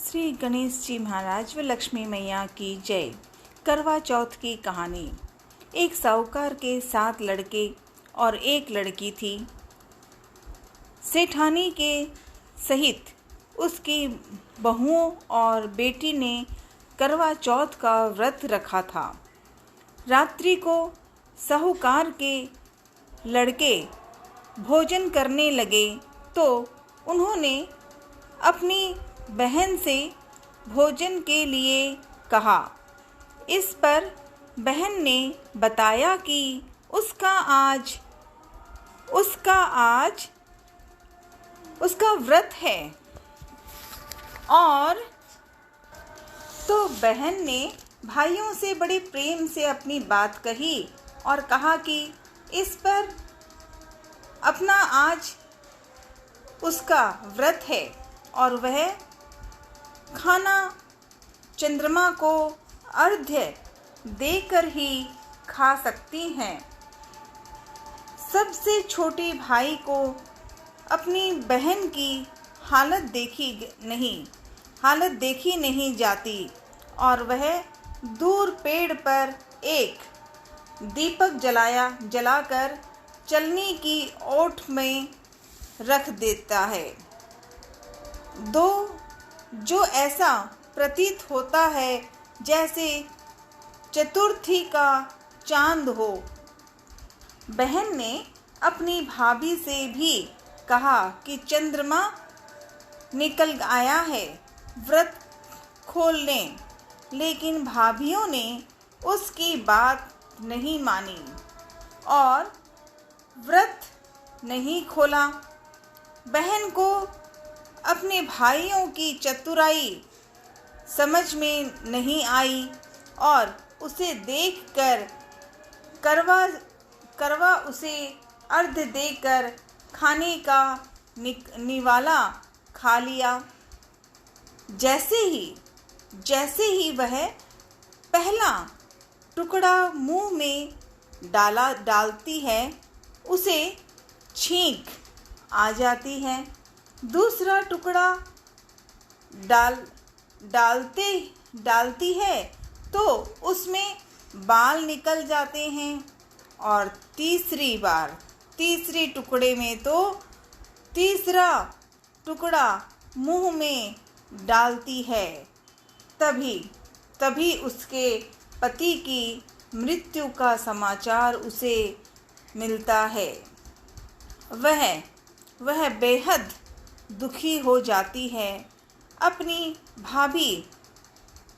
श्री गणेश जी महाराज व लक्ष्मी मैया की जय। करवा चौथ की कहानी। एक साहूकार के 7 लड़के और एक लड़की थी। सेठानी के सहित उसकी बहुओं और बेटी ने करवा चौथ का व्रत रखा था। रात्रि को साहूकार के लड़के भोजन करने लगे तो उन्होंने अपनी बहन से भोजन के लिए कहा। इस पर बहन ने बताया कि उसका आज उसका व्रत है। और तो बहन ने भाइयों से बड़े प्रेम से अपनी बात कही और कहा कि इस पर अपना आज उसका व्रत है और वह खाना चंद्रमा को अर्घ्य देकर ही खा सकती हैं। सबसे छोटे भाई को अपनी बहन की हालत देखी नहीं जाती और वह दूर पेड़ पर एक दीपक जलाकर चलनी की ओट में रख देता है। जो ऐसा प्रतीत होता है जैसे चतुर्थी का चांद हो। बहन ने अपनी भाभी से भी कहा कि चंद्रमा निकल आया है, व्रत खोल लें, लेकिन भाभियों ने उसकी बात नहीं मानी और व्रत नहीं खोला। बहन को अपने भाइयों की चतुराई समझ में नहीं आई और उसे देखकर करवा उसे अर्घ देकर खाने का निवाला खा लिया। जैसे ही वह पहला टुकड़ा मुंह में डालती है उसे छींक आ जाती है। दूसरा टुकड़ा डालती है तो उसमें बाल निकल जाते हैं और तीसरी टुकड़े में तो तीसरा टुकड़ा मुंह में डालती है। तभी उसके पति की मृत्यु का समाचार उसे मिलता है। वह बेहद दुखी हो जाती है।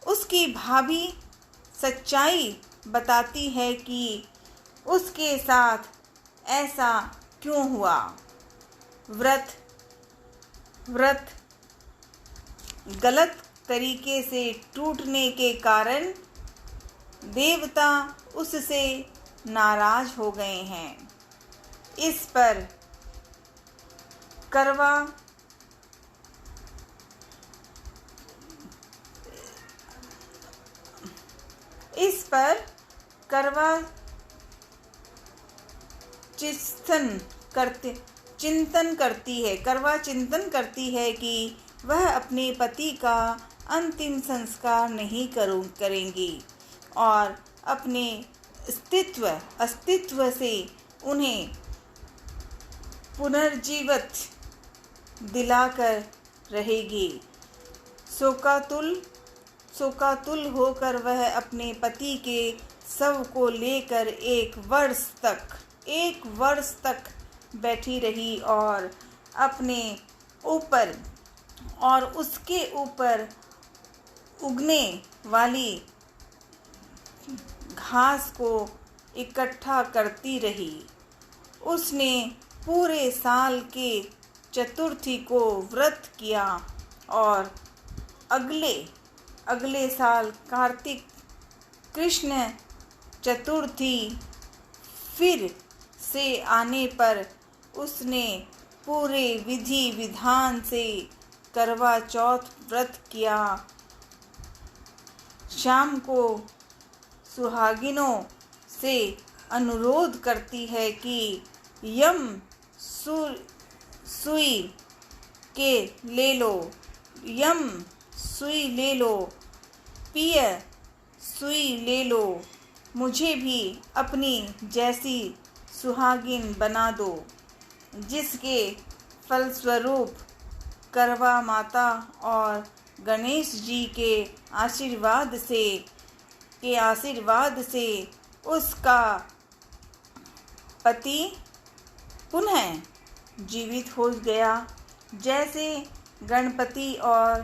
उसकी भाभी सच्चाई बताती है कि उसके साथ ऐसा क्यों हुआ। व्रत गलत तरीके से टूटने के कारण देवता उससे नाराज हो गए हैं। इस पर करवा चिंतन करती है कि वह अपने पति का अंतिम संस्कार नहीं करेंगी और अपने अस्तित्व से उन्हें पुनर्जीवित दिलाकर रहेगी। शोकातुल होकर वह अपने पति के शव को लेकर एक वर्ष तक बैठी रही और अपने ऊपर और उसके ऊपर उगने वाली घास को इकट्ठा करती रही। उसने पूरे साल के चतुर्थी को व्रत किया और अगले साल कार्तिक कृष्ण चतुर्थी फिर से आने पर उसने पूरे विधि विधान से करवा चौथ व्रत किया। शाम को सुहागिनों से अनुरोध करती है कि यम सुई के ले लो, यम सुई ले लो, पिय सुई ले लो, मुझे भी अपनी जैसी सुहागिन बना दो। जिसके फलस्वरूप करवा माता और गणेश जी के आशीर्वाद से उसका पति पुनः जीवित हो गया। जैसे गणपति और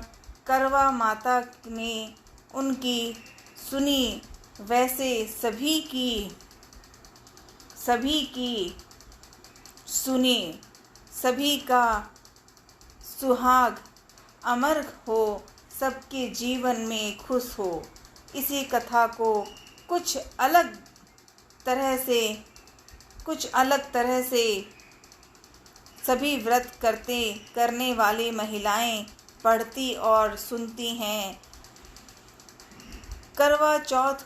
करवा माता ने उनकी सुनी, वैसे सभी की सुने, सभी का सुहाग अमर हो, सबके जीवन में खुश हो। इसी कथा को कुछ अलग तरह से सभी व्रत करने वाली महिलाएं पढ़ती और सुनती हैं। करवा चौथ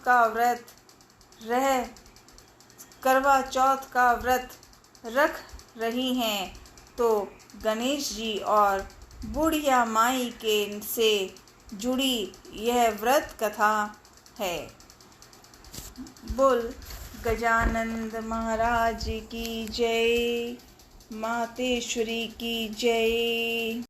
का व्रत रख रही हैं तो गणेश जी और बुढ़िया माई के से जुड़ी यह व्रत कथा है। बोल गजानंद महाराज की जय, मातेश्वरी की जय।